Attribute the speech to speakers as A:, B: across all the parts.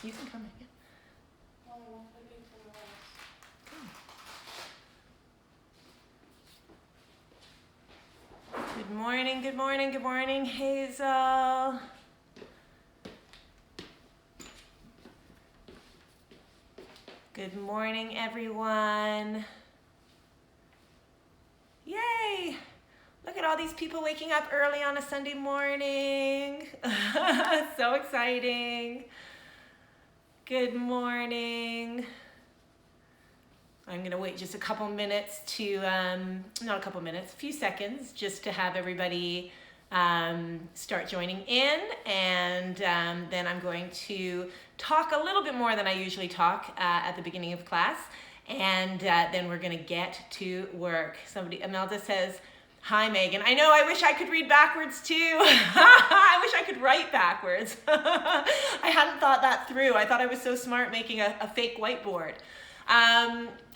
A: You can come in. Good morning, good morning, good morning, Hazel. Good morning, everyone. Yay! Look at all these people waking up early on a Sunday morning. So exciting. Good morning. I'm gonna wait just a couple minutes to, not a couple minutes, a few seconds, just to have everybody start joining in, and then I'm going to talk a little bit more than I usually talk at the beginning of class, and then we're gonna get to work. Imelda says, hi Megan. I know, I wish I could read backwards too. I wish I could write backwards. I hadn't thought that through. I thought I was so smart making a fake whiteboard.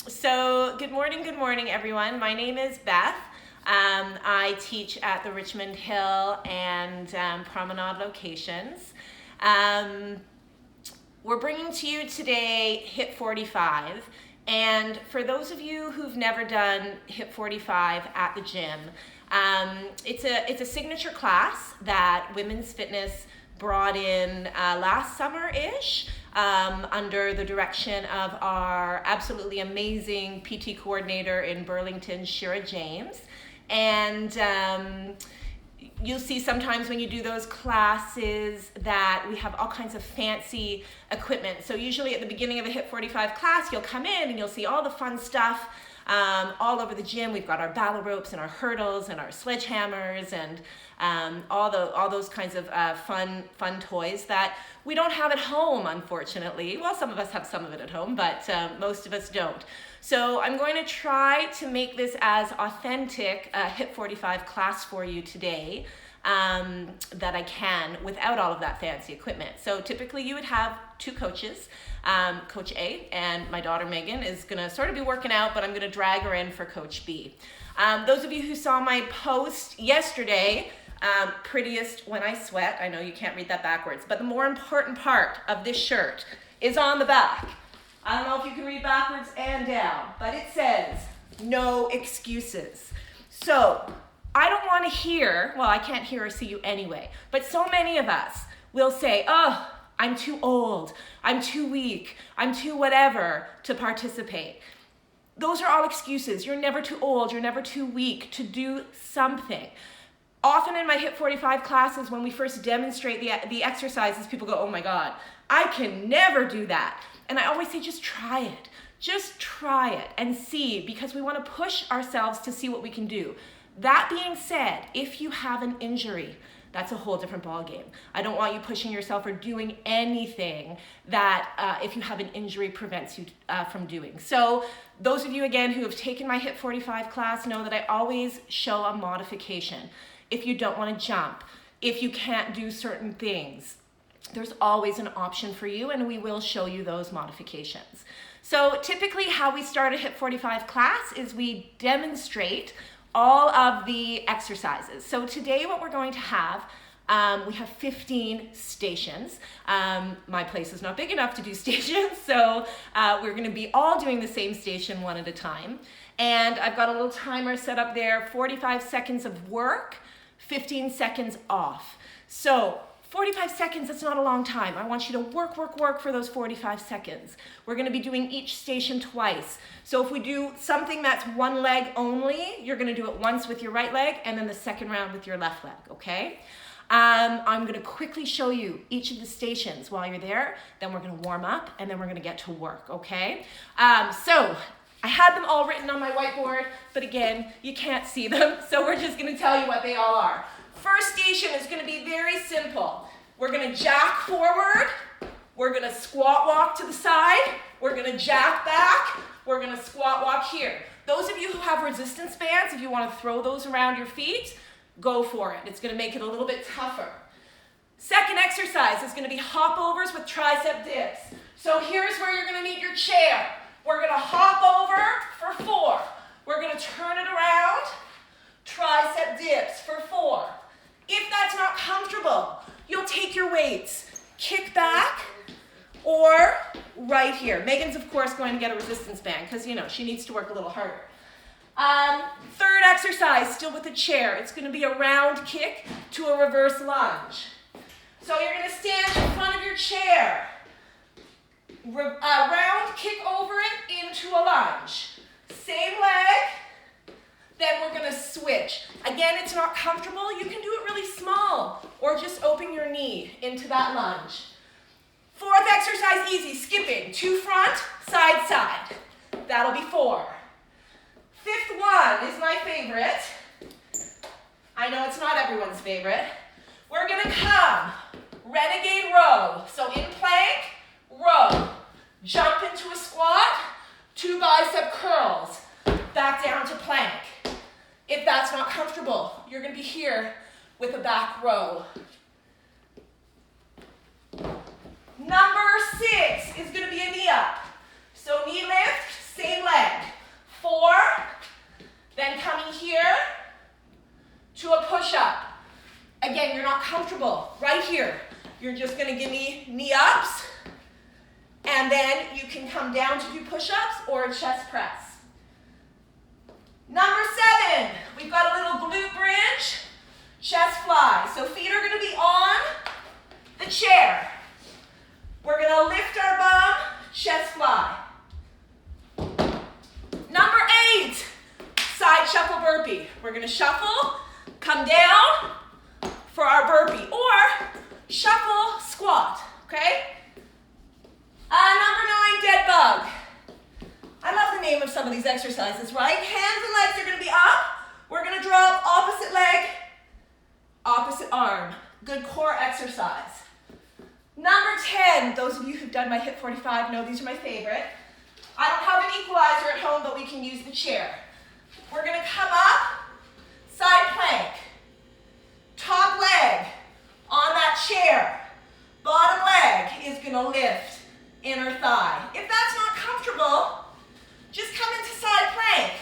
A: So good morning everyone. My name is Beth. I teach at the Richmond Hill and Promenade locations. We're bringing to you today HIIT45. And for those of you who've never done HIIT45 at the gym, it's a signature class that Women's Fitness brought in last summer-ish under the direction of our absolutely amazing PT coordinator in Burlington, Shira James. And you'll see sometimes when you do those classes that we have all kinds of fancy equipment. So usually at the beginning of a HIIT45 class, you'll come in and you'll see all the fun stuff all over the gym. We've got our battle ropes and our hurdles and our sledgehammers and all those kinds of fun toys that we don't have at home, unfortunately. Well, some of us have some of it at home, but most of us don't. So I'm going to try to make this as authentic a HIIT45 class for you today that I can without all of that fancy equipment. So typically you would have two coaches. Coach A and my daughter Megan is gonna sort of be working out, but I'm gonna drag her in for Coach B. Those of you who saw my post yesterday, prettiest when I sweat, I know you can't read that backwards, but the more important part of this shirt is on the back. I don't know if you can read backwards and down, but it says, no excuses. So I don't want to hear, well, I can't hear or see you anyway, but so many of us will say, oh, I'm too old, I'm too weak, I'm too whatever to participate. Those are all excuses. You're never too old, you're never too weak to do something. Often in my HIIT45 classes, when we first demonstrate the exercises, people go, oh my God, I can never do that. And I always say, just try it. Just try it and see, because we want to push ourselves to see what we can do. That being said, if you have an injury, that's a whole different ballgame. I don't want you pushing yourself or doing anything that if you have an injury prevents you from doing. So those of you, again, who have taken my HIIT45 class know that I always show a modification. If you don't want to jump, if you can't do certain things, there's always an option for you, and we will show you those modifications. So typically how we start a HIIT45 class is we demonstrate all of the exercises. So today what we're going to have, we have 15 stations. My place is not big enough to do stations, so we're gonna be all doing the same station one at a time. And I've got a little timer set up there, 45 seconds of work, 15 seconds off. So 45 seconds, that's not a long time. I want you to work for those 45 seconds. We're gonna be doing each station twice. So if we do something that's one leg only, you're gonna do it once with your right leg and then the second round with your left leg, okay? I'm gonna quickly show you each of the stations while you're there, then we're gonna warm up and then we're gonna get to work, okay? So I had them all written on my whiteboard, but again, you can't see them, so we're just gonna tell you what they all are. First station is gonna be very simple. We're gonna jack forward, we're gonna squat walk to the side, we're gonna jack back, we're gonna squat walk here. Those of you who have resistance bands, if you wanna throw those around your feet, go for it. It's gonna make it a little bit tougher. Second exercise is gonna be hop overs with tricep dips. So here's where you're gonna need your chair. We're gonna hop over for 4. We're gonna turn it around, tricep dips for 4. If that's not comfortable, you'll take your weights, kick back, or right here. Megan's, of course, going to get a resistance band because, you know, she needs to work a little harder. Third exercise, still with the chair. It's going to be a round kick to a reverse lunge. So you're going to stand in front of your chair. Round kick over it into a lunge. Same leg. Then we're going to switch. Again, it's not comfortable. You can do it really small or just open your knee into that lunge. Fourth exercise, easy, skipping. 2 front, side, side. That'll be 4. Fifth one is my favorite. I know it's not everyone's favorite. We're going to come, renegade row. So in plank, row. Jump into a squat, 2 bicep curls. Back down to plank. If that's not comfortable, you're going to be here with a back row. Number 6 is going to be a knee up. So knee lift, same leg. 4, then coming here to a push-up. Again, you're not comfortable. Right here, you're just going to give me knee ups, and then you can come down to do push-ups or a chest press. Number 7, we've got a little glute bridge, chest fly. So feet are going to be on the chair. We're going to lift our bum, chest fly. Number 8, side shuffle burpee. We're going to shuffle, come down for our burpee, or shuffle squat, okay? Number 9, dead bug. I love the name of some of these exercises, right? Hands and legs are going to be up. We're going to drop opposite leg, opposite arm. Good core exercise. Number 10, those of you who've done my HIIT45 know these are my favorite. I don't have an equalizer at home, but we can use the chair. We're going to come up, side plank. Top leg on that chair. Bottom leg is going to lift inner thigh. If that's not comfortable, just come into side plank.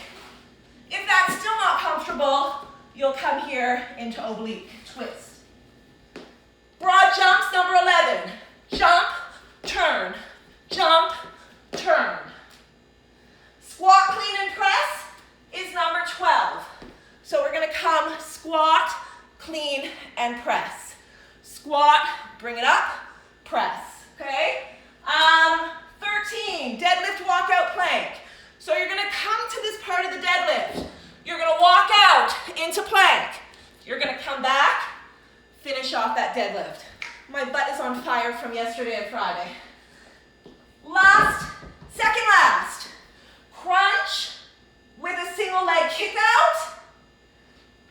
A: If that's still not comfortable, you'll come here into oblique twist. Broad jumps, number 11. Jump, turn, jump, turn. Squat, clean, and press is number 12. So we're going to come squat, clean, and press. Squat, bring it up, press, okay? 13, deadlift walkout plank. So you're going to come to this part of the deadlift. You're going to walk out into plank. You're going to come back, finish off that deadlift. My butt is on fire from yesterday and Friday. Second last, crunch with a single leg kick out.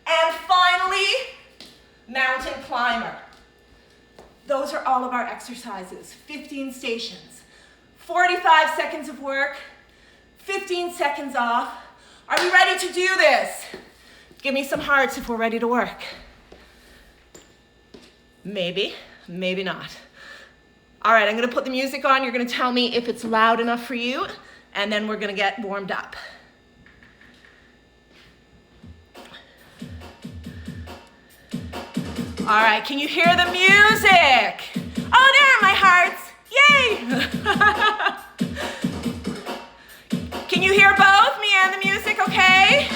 A: And finally, mountain climber. Those are all of our exercises. 15 stations, 45 seconds of work, 15 seconds off. Are we ready to do this? Give me some hearts if we're ready to work. Maybe, maybe not. All right, I'm gonna put the music on. You're gonna tell me if it's loud enough for you, and then we're gonna get warmed up. All right, can you hear the music? Oh, there are my hearts. Yay! Can you hear both me and the music, okay?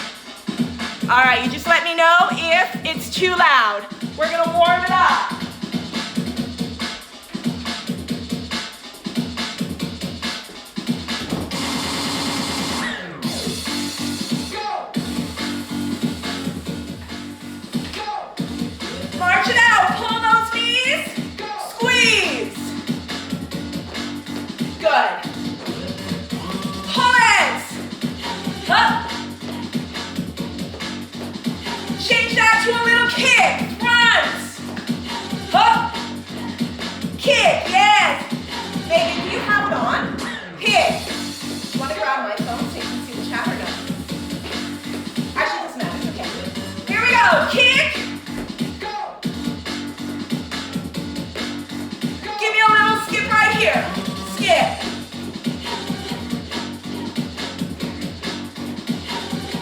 A: All right, you just let me know if it's too loud. We're gonna warm it up. March it out, pull those knees, squeeze. Good. Pull it. Up. Change that to a little kick, front. Up. Kick, yes. Megan, do you have it on? Kick. You want to grab my phone so you can see the chat or no? Actually, it doesn't matter, okay. Here we go, kick. Give me a little skip right here. Skip.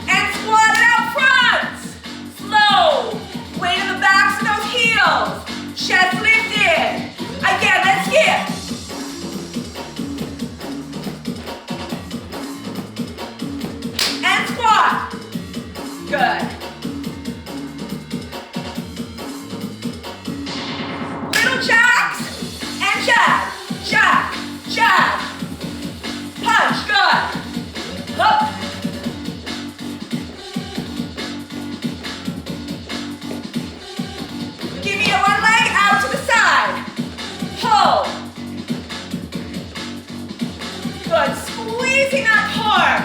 A: And squat it out front. Slow. Weight in the backs of those heels. Chest lifted. Again, let's skip. jab, jab, punch, good, up. Give me one leg out to the side, pull. Good, squeezing that core.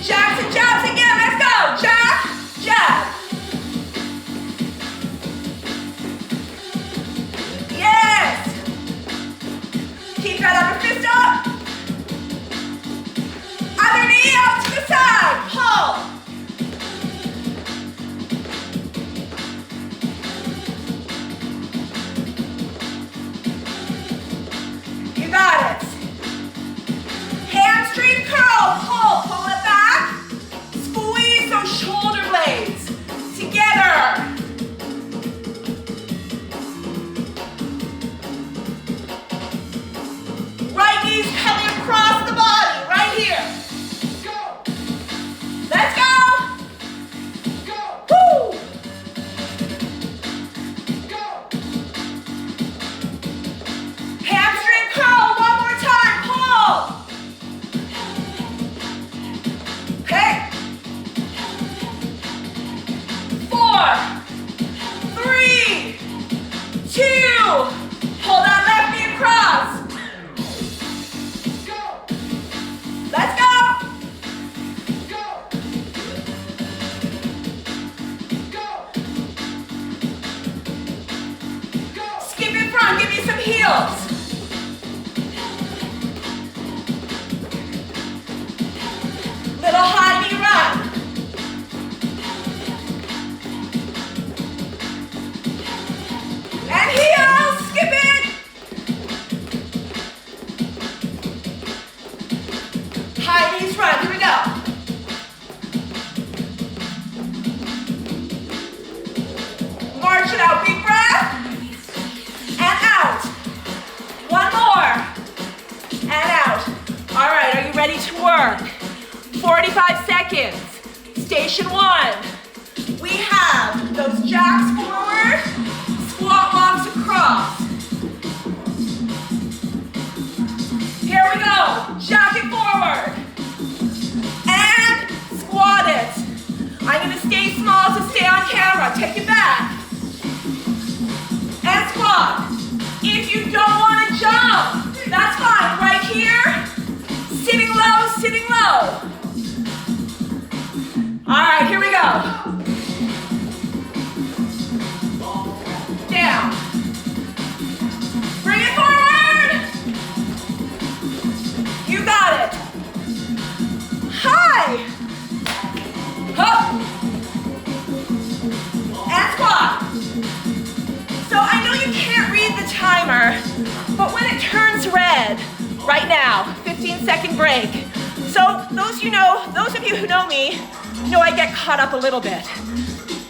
A: Jabs and jabs again, let's go, jab, jab. Yes. Keep that upper fist up. Other knee up to the side, pull. You got it. Hamstring curl, pull it back. Squeeze those shoulder blades together. Right knee's coming across the body, right here. Go. Let's go. Go. Woo. Go. Hamstring curl, one more time, pull. Okay. 4, 3, 2, hold that left knee across. Go. Let's go. Go. Go. Go. Skip in front, give me some heels. Little high knee run. And heels, skip it. High knees run, here we go. March it out, big breath. And out. One more. And out. All right, are you ready to work? 45 seconds. Station 1. We have those jacks forward, squat walks across. Here we go. Jack it forward. And squat it. I'm going to stay small to stay on camera. Take it back. And squat. If you don't want to jump, that's fine. Right here. Sitting low, sitting low. All right, here we go. Down. Bring it forward. You got it. High. Up. And squat. So I know you can't read the timer, but when it turns red, right now, 15-second break. So those of you who know me, know I get caught up a little bit.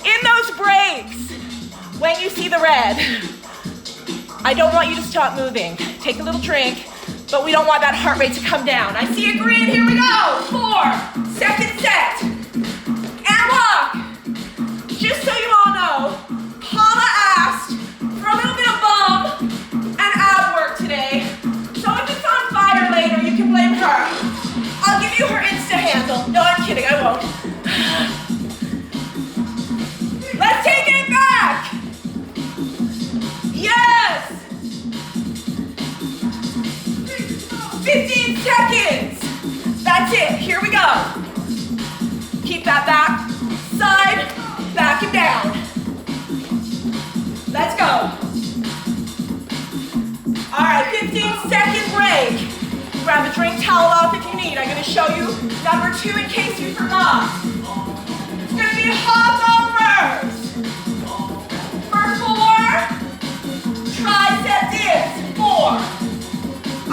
A: In those breaks, when you see the red, I don't want you to stop moving. Take a little drink, but we don't want that heart rate to come down. I see a green, here we go. 4, second set. And walk. Just so you all know, Paula asked for a little bit of bum and ab work today. So if it's on fire later, you can blame her. I'll give you her Insta handle. No, I'm kidding, I won't. Let's take it back. Yes. 15 seconds. That's it. Here we go. Keep that back, side, back and down. Let's go. All right, 15-second break. Grab a drink towel off if you need. I'm going to show you number 2 in case you forgot. It's going to be hop overs. For 4, tricep dips. 4.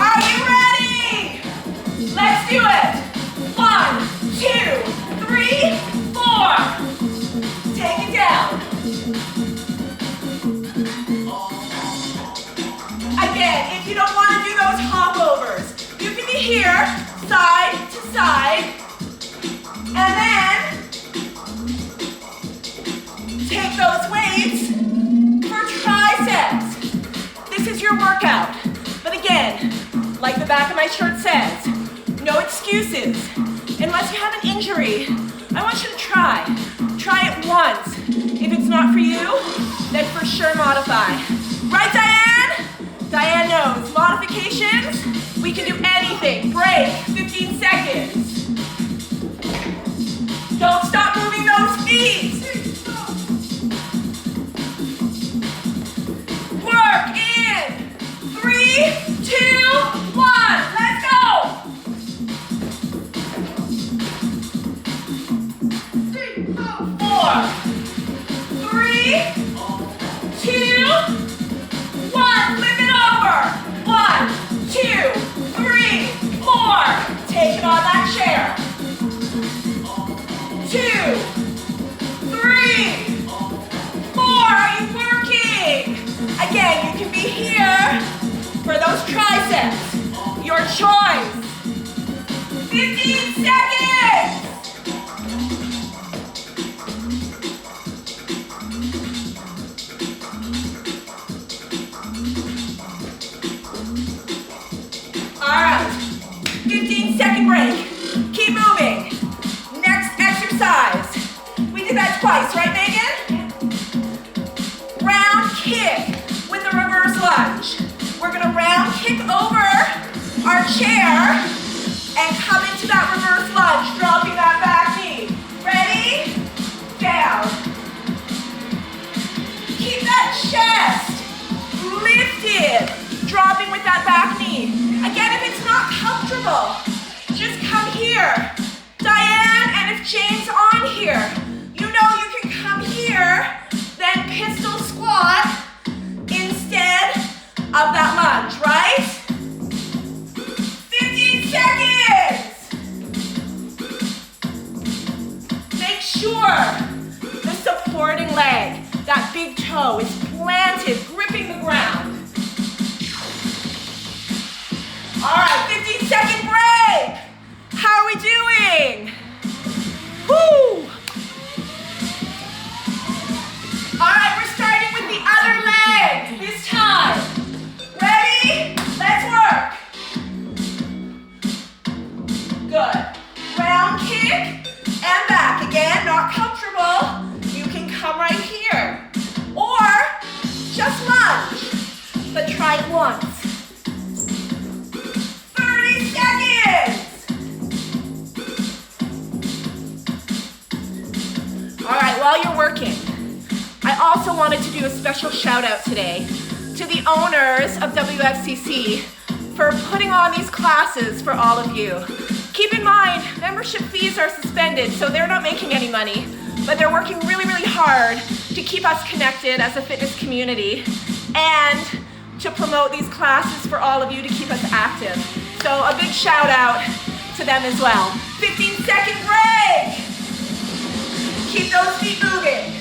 A: Are you ready? Let's do it. 1, 2, 3, 4. Take it down. Again, if you don't want to do those hop overs, you can be here, side to side, and then take those weights for Again, like the back of my shirt says, no excuses. Unless you have an injury, I want you to try. Try it once. If it's not for you, then for sure modify. Right, Diane? Diane knows. Modifications, we can do anything. Break, 15 seconds. Don't stop moving those feet. Work in 3, 2, 1. Let's go. 4, 3, 2, 1. Flip it over. 1, 2, 3, 4. Take it on that chair. 2, 3, 4. Are you working? Again, you can be here for those triceps. Your choice. 15 seconds. All right. 15-second break. Keep moving. Next exercise. We did that twice, right, Megan? Round kick with a reverse lunge. We're gonna round kick over our chair and come into that reverse lunge, dropping that back knee. Ready? Down. Keep that chest lifted, dropping with that back knee. Again, if it's not comfortable, just come here. Diane, and if Jane's on here, you know you can come here, then pistol squat instead of that lunge, right? 15 seconds. Make sure the supporting leg, that big toe, is planted, gripping the ground. All right, 15-second break. How are we doing? Woo! All right, we're starting with the other leg this time. Ready? Let's work. Good. Round kick and back. Again, not comfortable. You can come right here. Or just lunge, but try it once. 30 seconds. All right, while you're working, I also wanted to do a special shout out today to the owners of WFCC for putting on these classes for all of you. Keep in mind, membership fees are suspended, so they're not making any money, but they're working really, really hard to keep us connected as a fitness community and to promote these classes for all of you to keep us active. So a big shout out to them as well. 15-second break. Keep those feet moving.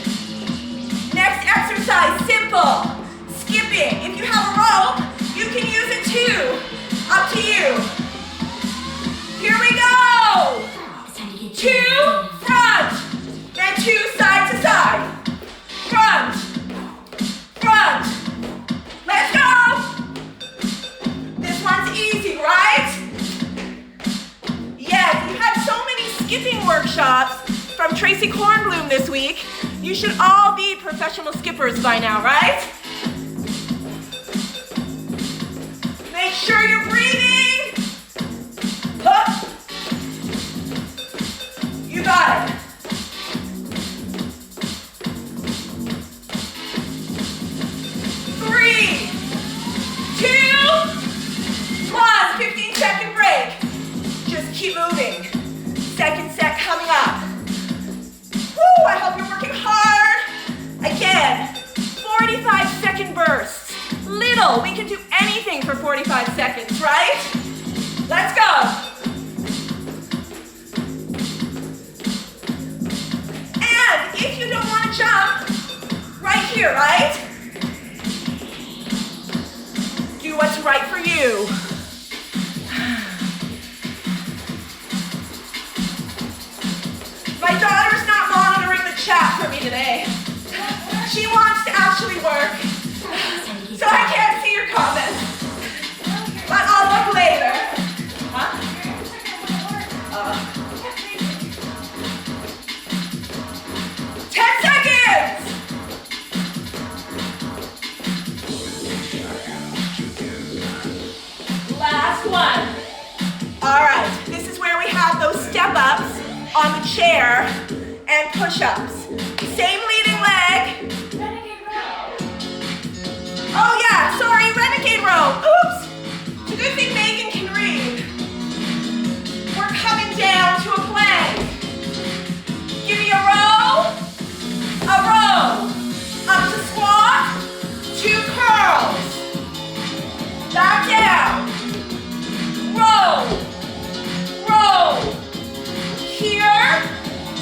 A: Next exercise, simple, skipping. If you have a rope, you can use it too. Up to you. Here we go. 2 front, then 2 side to side. Front, front. Let's go. This one's easy, right? Yes, you had so many skipping workshops from Tracy Kornblum this week. You should all be professional skippers by now, right? Make sure you're breathing. Hook. You got it. 3, 2, 1. 15-second break. Just keep moving. Second set coming up. Woo, I hope you're working hard. Again, 45-second bursts. Little, we can do anything for 45 seconds, right? Let's go. And if you don't want to jump, right here, right? Do what's right for you. My daughter's not monitoring the chat for me today. She wants to actually work, so I can't see your comments. one. All right, this is where we have those step-ups on the chair and push-ups. Same leading leg.
B: Renegade row.
A: Oh yeah, sorry, renegade row. Oops. It's a good thing Megan can read. We're coming down to a plank. Give me a row. Up to squat, 2 curls. Back down. Row. Here,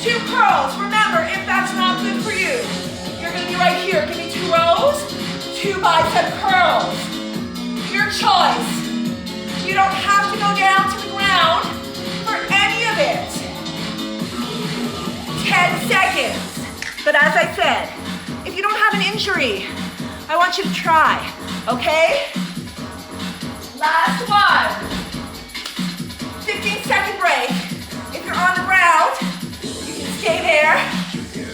A: 2 curls. Remember, if that's not good for you, you're gonna be right here. Give me 2 rows, 2 bicep curls. Your choice. You don't have to go down to the ground for any of it. 10 seconds. But as I said, if you don't have an injury, I want you to try, okay? Last one. 15-second break. If you're on the ground, you can stay there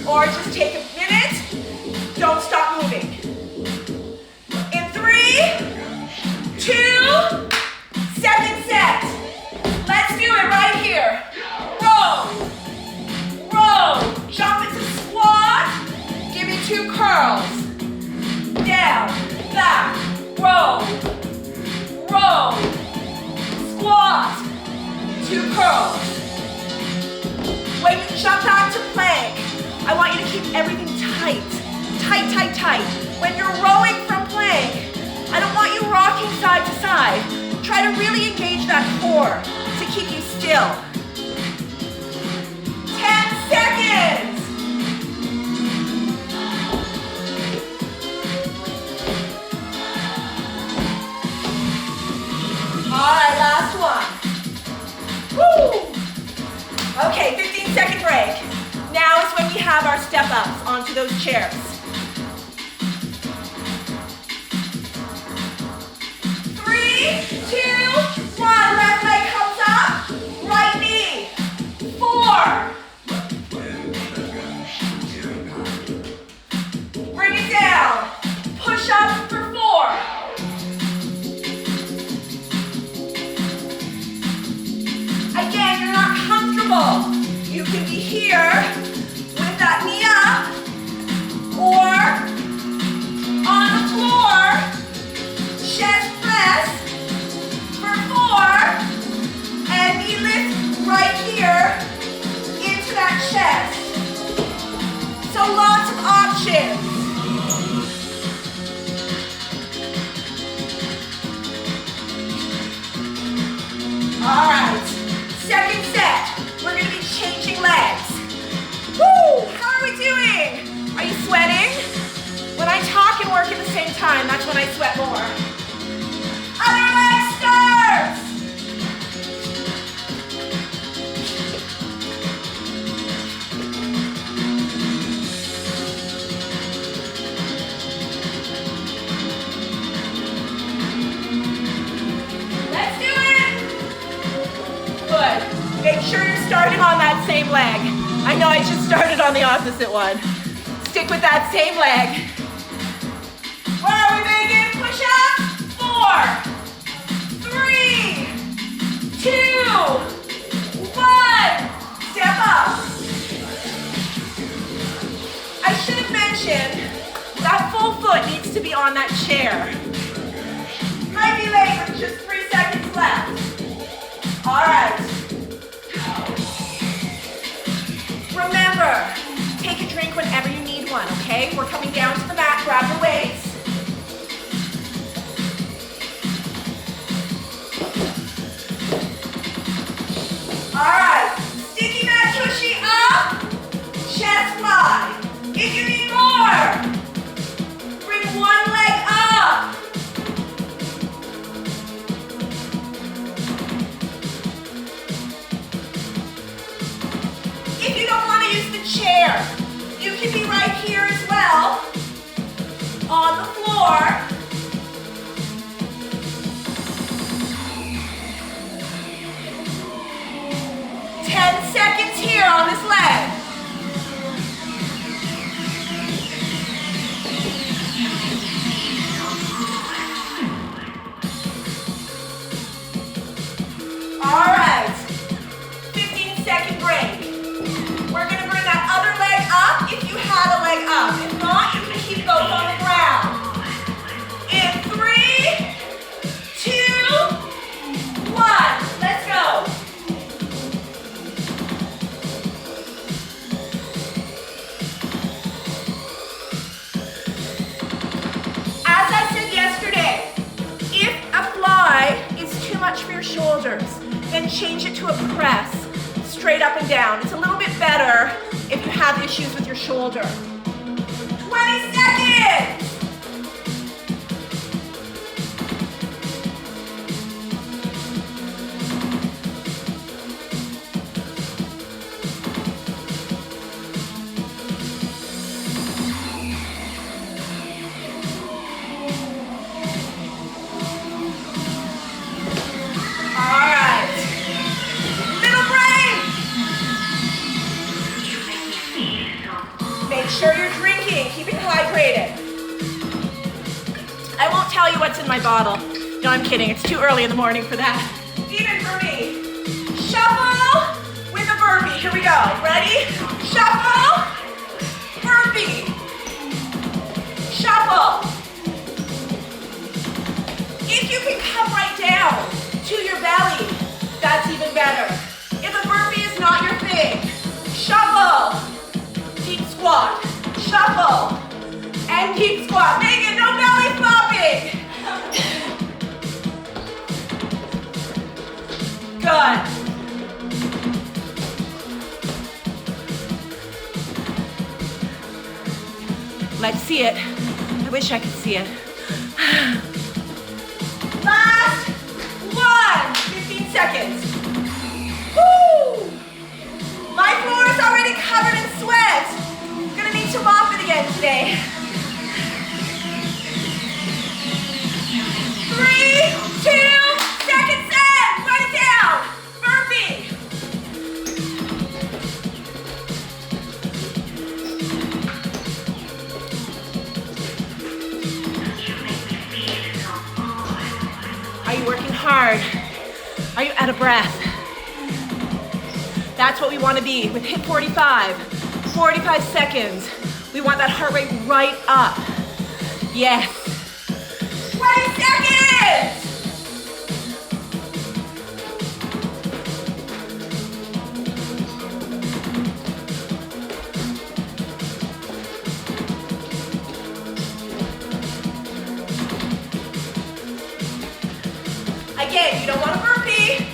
A: or just take a minute. Don't stop moving. In 3, 2, second set. Let's do it right here. Row. Jump into squat. Give me 2 curls. Down, back, row. Squat. 2 curls. When you jump out to plank, I want you to keep everything tight. Tight. When you're rowing from plank, I don't want you rocking side to side. Try to really engage that core to keep you still. 10 seconds. All right, last one. Woo! Okay, 15-second break. Now is when we have our step-ups onto those chairs. 3, 2, 1. Left leg comes up. Right knee. 4. Bring it down. Push up for 4. Again, you're not comfortable. You can be here with that knee up or on the floor, chest press for 4 and knee lift right here into that chest. So lots of options. All right, second set. We're gonna be changing legs. Woo! How are we doing? Are you sweating? When I talk and work at the same time, that's when I sweat more. Other leg starts. Let's do it. Good. Make sure you're starting on that same leg. I know I just started on the opposite one. Stick with that same leg. Where are we, Megan? Push up. 4, 3, 2, 1. Step up. I should have mentioned that full foot needs to be on that chair. Might be late with just 3 seconds left. All right. Remember, take a drink whenever you need one, okay? We're coming down to the mat, grab your weights. All right, sticky mat tushy up, chest fly. If you need more, bring one leg up. If you don't want to use the chair, you can be right here as well. shoulders. Then change it to a press, straight up and down. It's a little bit better if you have issues with your shoulder. 20 seconds. Make sure you're drinking, keeping hydrated. I won't tell you what's in my bottle. No, I'm kidding, it's too early in the morning for that. Even for me. Shuffle with a burpee. Here we go. Ready? Shuffle, burpee. Shuffle. If you can come right down to your belly, that's even better. If a burpee is not your thing, shuffle. Deep squat, shuffle, and deep squat. Megan, no belly flopping. Good. Let's see it. I wish I could see it. Last one. 15 seconds. Woo! My floor is already covered in sweat. I'm gonna need to mop it again today. 3, 2, second set. Write it down. Burpee. Are you working hard? Are you out of breath? That's what we want to be with HIIT45. 45 seconds. We want that heart rate right up. Yes. 20 seconds! Again, you don't want to burpee.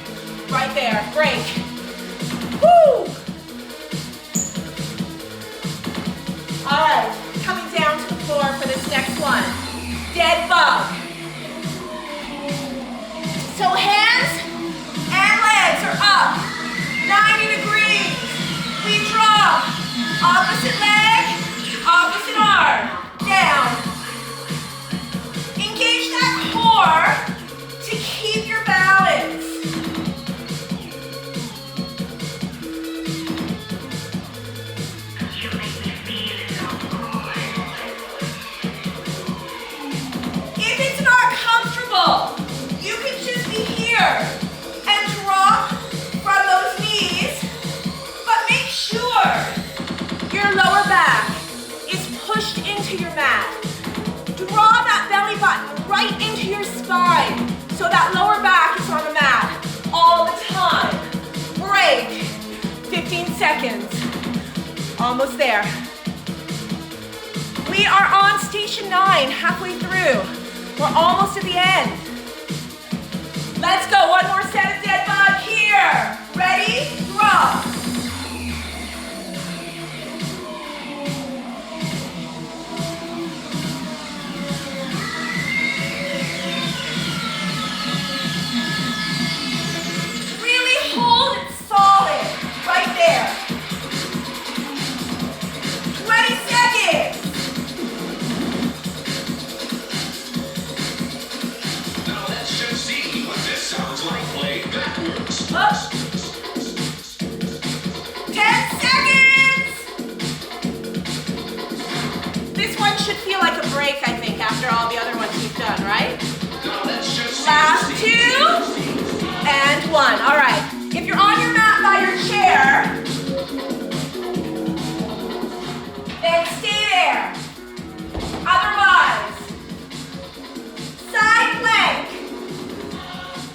A: Right there, break. Woo! All right, coming down to the floor for this next one. Dead bug. So hands and legs are up. 90 degrees. We drop. Opposite leg, opposite arm. Down. Engage that core to keep your balance. You can just be here and drop from those knees, but make sure your lower back is pushed into your mat. Draw that belly button right into your spine so that lower back is on the mat all the time. Break. 15 seconds. Almost there. We are on station 9, halfway through. We're almost at the end. Let's go, one more set of dead bug here. Ready? Drop. Really hold it solid, right there. 20 seconds.
B: Sounds like playing backwards.
A: Up. 10 seconds. This one should feel like a break, I think, after all the other ones we've done, right? Last 2 and 1. All right. If you're on your mat by your chair, then stay there. Otherwise, side plank.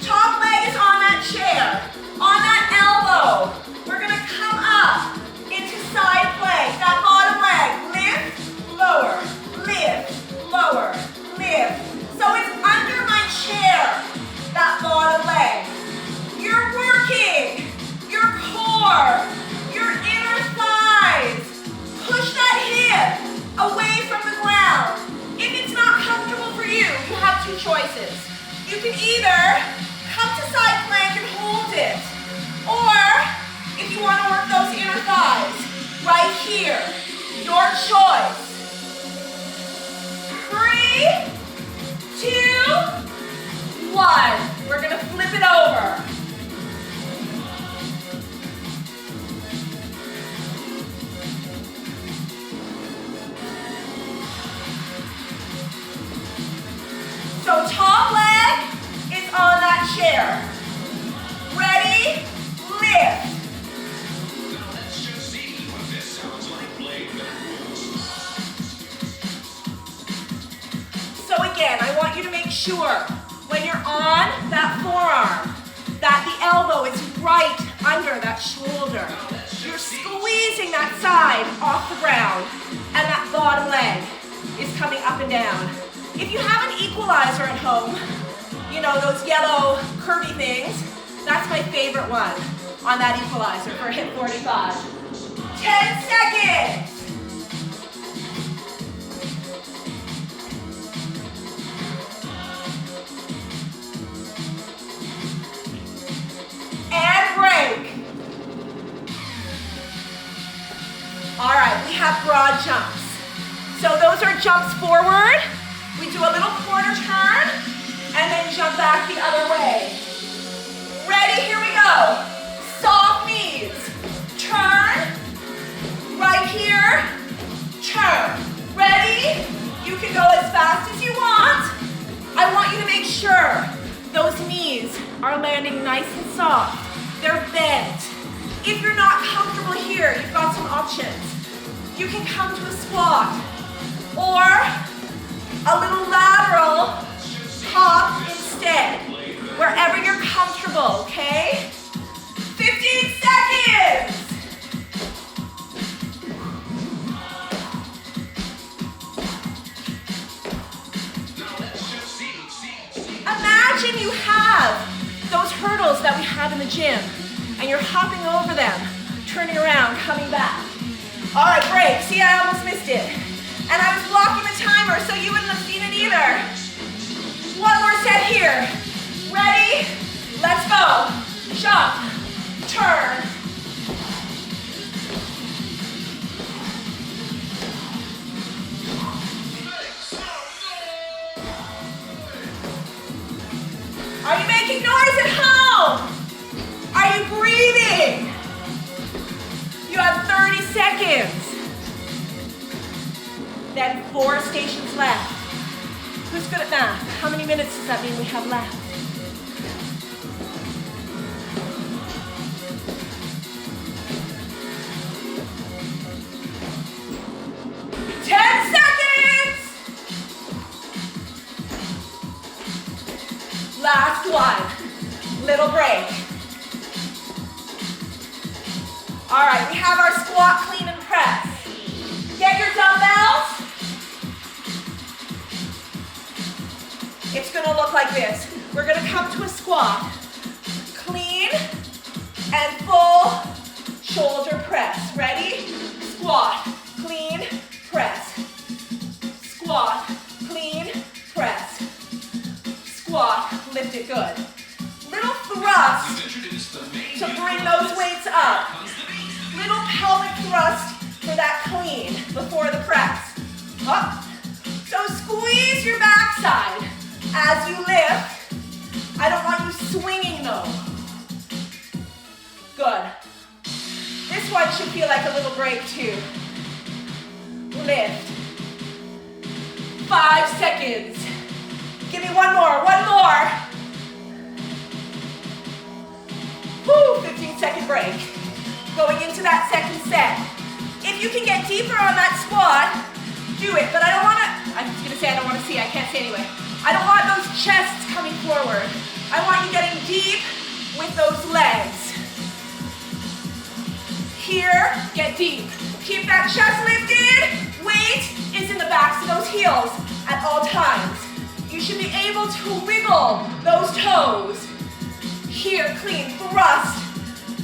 A: Top leg is on that chair. On that elbow, we're gonna come up into side plank. That bottom leg, lift, lower, lift, lower, lift. So it's under my chair, that bottom leg. You can either come to side plank and hold it, or if you want to work those inner thighs, right here, your choice. 3, 2, 1. We're going to flip it over. So top leg is on that chair. Ready? Lift.
B: Now let's just see what this sounds like played backwards.
A: So again, I want you to make sure when you're on that forearm that the elbow is right under that shoulder. You're squeezing that side off the ground and that bottom leg is coming up and down. If you have an equalizer at home, you know, those yellow curvy things, that's my favorite one on that equalizer for HIIT45. 10 seconds. And break. All right, we have broad jumps. So those are jumps forward. We do a little quarter turn and then jump back the other way. Ready? Here we go. Soft knees. Turn. Right here. Turn. Ready? You can go as fast as you want. I want you to make sure those knees are landing nice and soft. They're bent. If you're not comfortable here, you've got some options. You can come to a squat or a little lateral hop instead, wherever you're comfortable, okay? 15 seconds.
B: Now let's just see.
A: Imagine you have those hurdles that we have in the gym, and you're hopping over them, turning around, coming back. All right, break. See, I almost missed it. And I was blocking the timer, so you wouldn't have seen it either. One more set here. Ready? Let's go. Jump. Turn. Are you making noise at home? Are you breathing? You have 30 seconds. Then 4 stations left. Who's good at math? How many minutes does that mean we have left? 10 seconds! Last one. Little break. All right, we have our squat, clean, and press. Get your dumbbells. It's gonna look like this. We're gonna come to a squat. Clean and full shoulder press. Ready? Squat, clean, press. Squat, clean, press. Squat, lift it good. Little thrust to bring those weights up. Little pelvic thrust for that clean before the press. Up. So squeeze your backside as you lift. I don't want you swinging though. Good. This one should feel like a little break too. Lift. 5 seconds. Give me one more, one more. Woo, 15-second break. Going into that second set. If you can get deeper on that squat, do it. But I don't want to, I was going to say I don't want to see, I can't say anyway. I don't want those chests coming forward. I want you getting deep with those legs. Here, get deep. Keep that chest lifted. Weight is in the backs of those heels at all times. You should be able to wiggle those toes. Here, clean, thrust.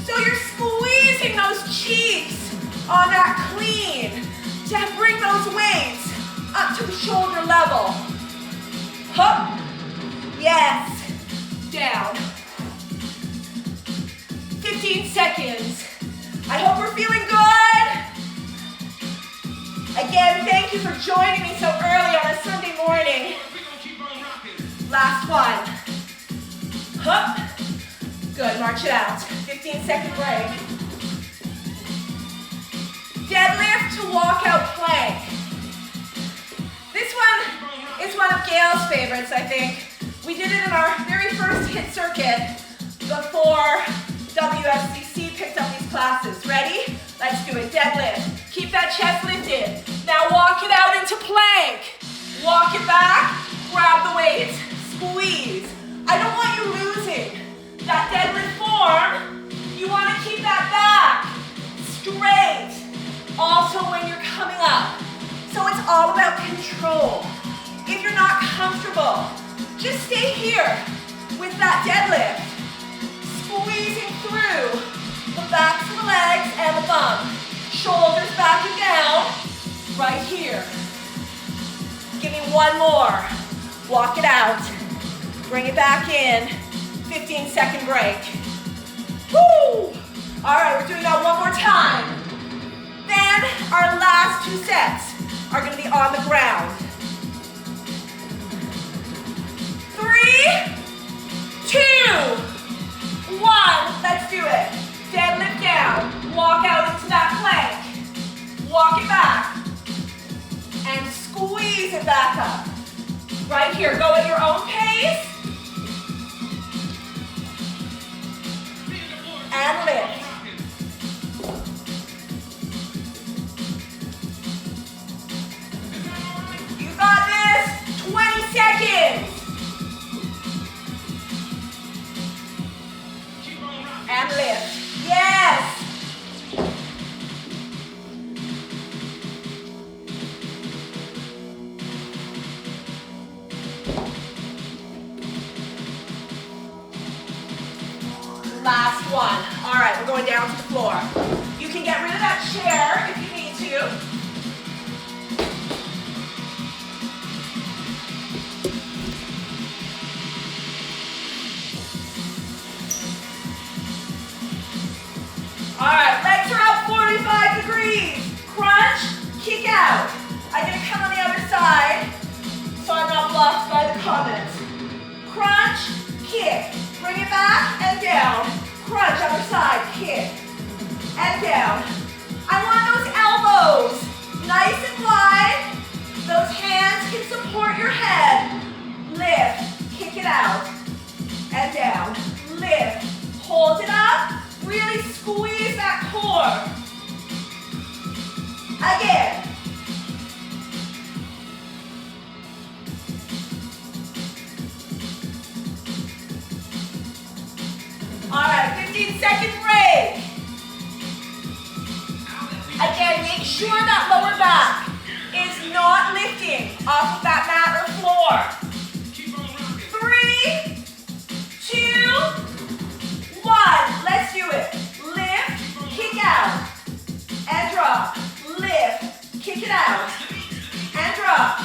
A: So you're squeezing those cheeks on that clean to bring those weights up to the shoulder level. Hup. Yes. down. 15 seconds. I hope we're feeling good. Again, thank you for joining me so early on a Sunday morning. Last one. Hup. Good, march it out. 15-second break. Deadlift to walkout plank. This one is one of Gail's favorites, I think. We did it in our very first HIIT circuit before WFCC picked up these classes. Ready? Let's do it. Deadlift. Keep that chest lifted. Now walk it out into plank. Walk it back. Grab the weight. Squeeze. I don't want you losing that deadlift form. You want to keep that back straight. Also when you're coming up. So it's all about control. If you're not comfortable, just stay here with that deadlift. Squeezing through the backs of the legs and the bum. Shoulders back and down. Right here. Give me one more. Walk it out. Bring it back in. 15-second break. Woo! All right, we're doing that one more time. Then our last 2 sets are going to be on the ground. 3, 2, 1. Let's do it. Deadlift down. Walk out into that plank. Walk it back. And squeeze it back up. Right here. Go at your own pace. And lift. You got this. 20 seconds. And lift. Yes. Last one. All right, we're going down to the floor. You can get rid of that chair if you need to. All right, legs are up 45 degrees. Crunch, kick out. I'm gonna come on the other side so I'm not blocked by the comments. Crunch, kick. Bring it back and down. Crunch, other side, kick. And down. I want those elbows nice and wide. Those hands can support your head. Lift, kick it out. And down. Lift, hold it up. Really squeeze that core. Again. All right, 15-second break. Again, make sure that lower back is not lifting off of that mat or floor. 3, 2, 1. Let's do it. Lift, kick out, and drop. Lift, kick it out, and drop.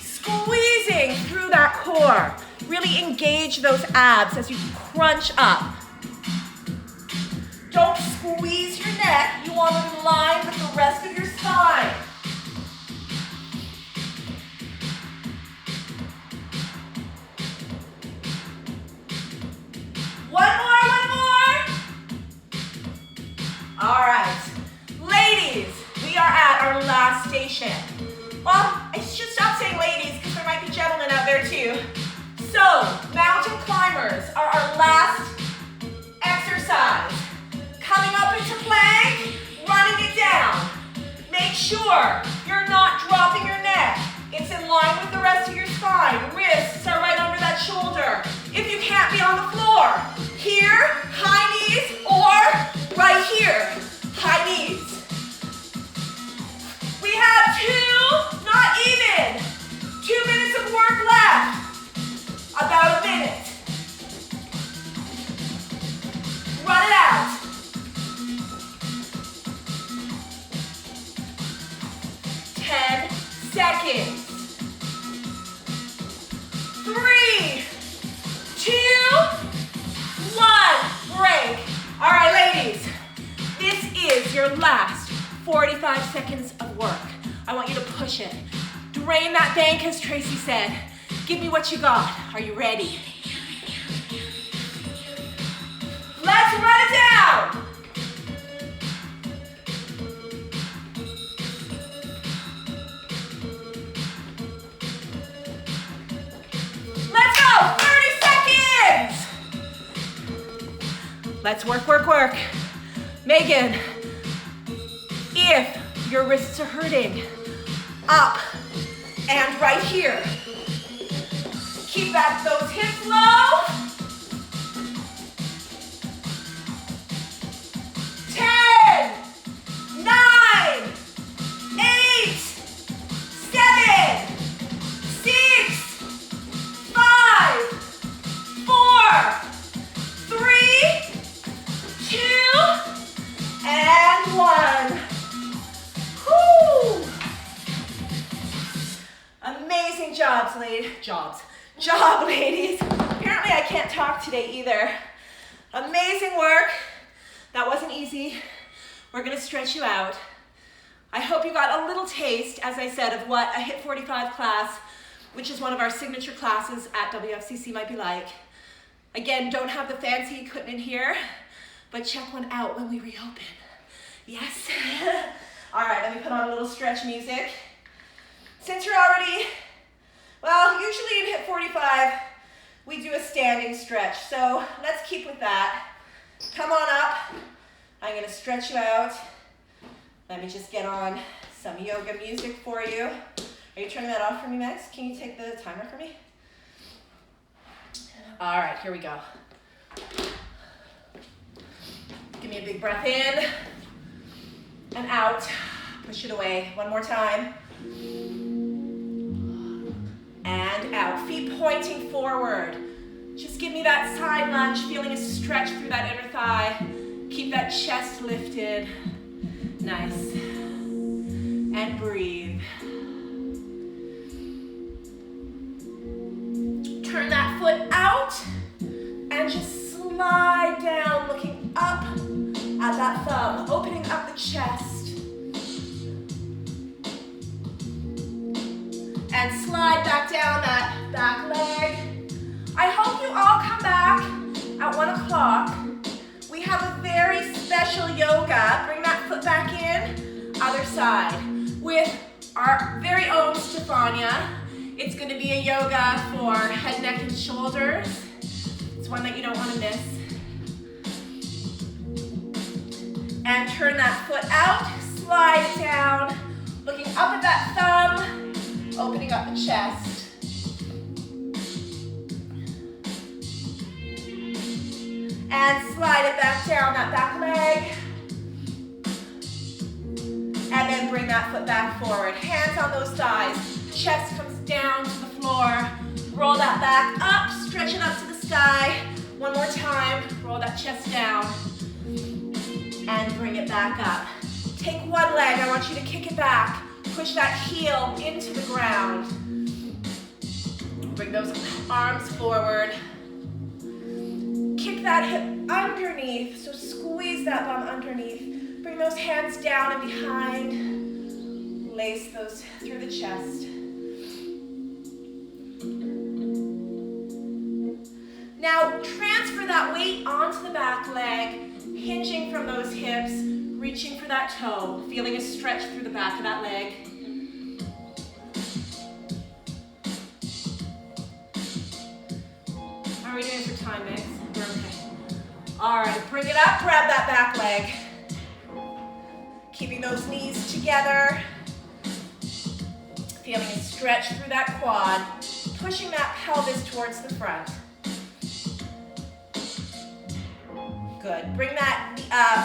A: Squeezing through that core. Really engage those abs as you crunch up. Don't squeeze your neck. You want it in line with the rest of your spine. One more. All right. Ladies, we are at our last station. Well, I should stop saying ladies because there might be gentlemen out there too. So, mountain climbers are our last exercise. Coming up into plank, running it down. Make sure you're not dropping your neck. It's in line with the rest of your spine. Wrists are right under that shoulder. If you can't be on the floor, here, high knees, or right here, high knees. We have 2, not even, 2 minutes of work left. About a minute. ladies, this is your last 45 seconds of work. I want you to push it. Drain that bank, as Tracy said. Give me what you got. Are you ready? Let's run it down. Let's go, 30 seconds. Let's work, work, work. Megan, if your wrists are hurting, up and right here. Keep those hips low. 10, 9, 8, 7, 6, 5, 4, 3, 2, and 1. Woo! Amazing jobs, ladies. Job, ladies. Apparently I can't talk today either. Amazing work. That wasn't easy. We're gonna stretch you out. I hope you got a little taste, as I said, of what a HIIT45 class, which is one of our signature classes at WFCC, might be like. Again, don't have the fancy equipment here, but check one out when we reopen. Yes? All right, let me put on a little stretch music. Since you're already, well, usually in HIIT45, we do a standing stretch, so let's keep with that. Come on up. I'm gonna stretch you out. Let me just get on some yoga music for you. Are you turning that off for me, Max? Can you take the timer for me? All right, here we go. Give me a big breath in and out. Push it away. One more time. And out. Feet pointing forward. Just give me that side lunge, feeling a stretch through that inner thigh. Keep that chest lifted. Nice. And breathe. Turn that foot out and just slide down, looking up at that thumb, opening up the chest. And slide back down that back leg. I hope you all come back at 1 o'clock. We have a very special yoga. Bring that foot back in, other side, with our very own Stefania. It's going to be a yoga for head, neck, and shoulders. It's one that you don't want to miss. And turn that foot out, slide it down, looking up at that thumb, opening up the chest. And slide it back down that back leg. And then bring that foot back forward. Hands on those thighs. Chest comes down to the floor. Roll that back up, stretch it up to the sky. One more time, roll that chest down. And bring it back up. Take one leg, I want you to kick it back. Push that heel into the ground. Bring those arms forward. Kick that hip underneath, so squeeze that bum underneath. Bring those hands down and behind. Lace those through the chest. Now transfer that weight onto the back leg, hinging from those hips, reaching for that toe, feeling a stretch through the back of that leg. How are we doing for time, Mix? We're okay. All right, bring it up, grab that back leg. Keeping those knees together. Feeling a stretch through that quad, pushing that pelvis towards the front. Good. Bring that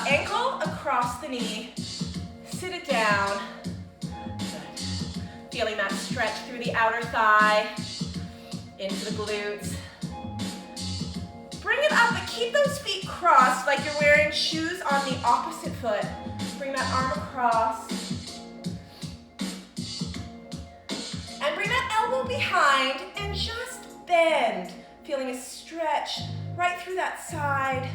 A: ankle across the knee. Sit it down. Good. Feeling that stretch through the outer thigh, into the glutes. Bring it up, but keep those feet crossed like you're wearing shoes on the opposite foot. Bring that arm across. And bring that elbow behind and just bend. Feeling a stretch right through that side.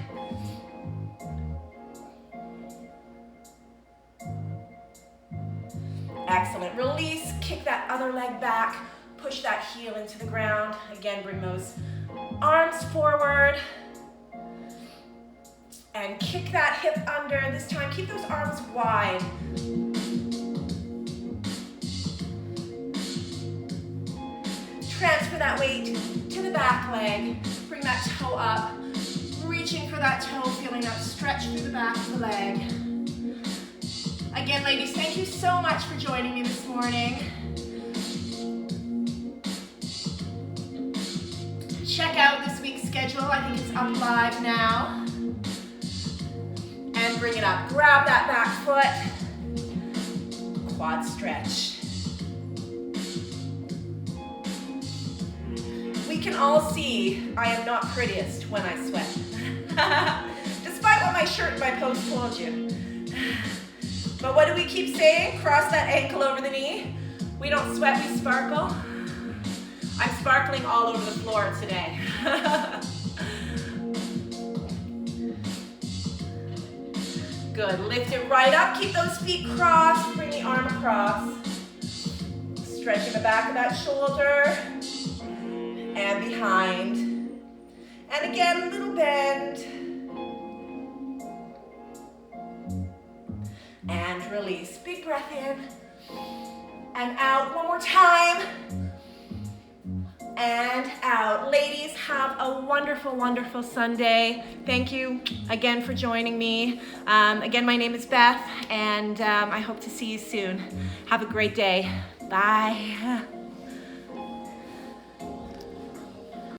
A: Excellent. Release, kick that other leg back, push that heel into the ground. Again, bring those arms forward. And kick that hip under. This time, keep those arms wide. Transfer that weight to the back leg. Bring that toe up. Reaching for that toe, feeling that stretch through the back of the leg. Again, ladies, thank you so much for joining me this morning. Check out this week's schedule. I think it's up live now. And bring it up. Grab that back foot. Quad stretch. We can all see I am not prettiest when I sweat. Despite what my shirt and my post told you. But what do we keep saying? Cross that ankle over the knee. We don't sweat, we sparkle. I'm sparkling all over the floor today. Good, lift it right up. Keep those feet crossed. Bring the arm across. Stretching the back of that shoulder. And behind. And again, a little bend. And release. Big breath in. And out. One more time. And out. Ladies, have a wonderful, wonderful Sunday. Thank you again for joining me. Again, my name is Beth, and I hope to see you soon. Have a great day. Bye.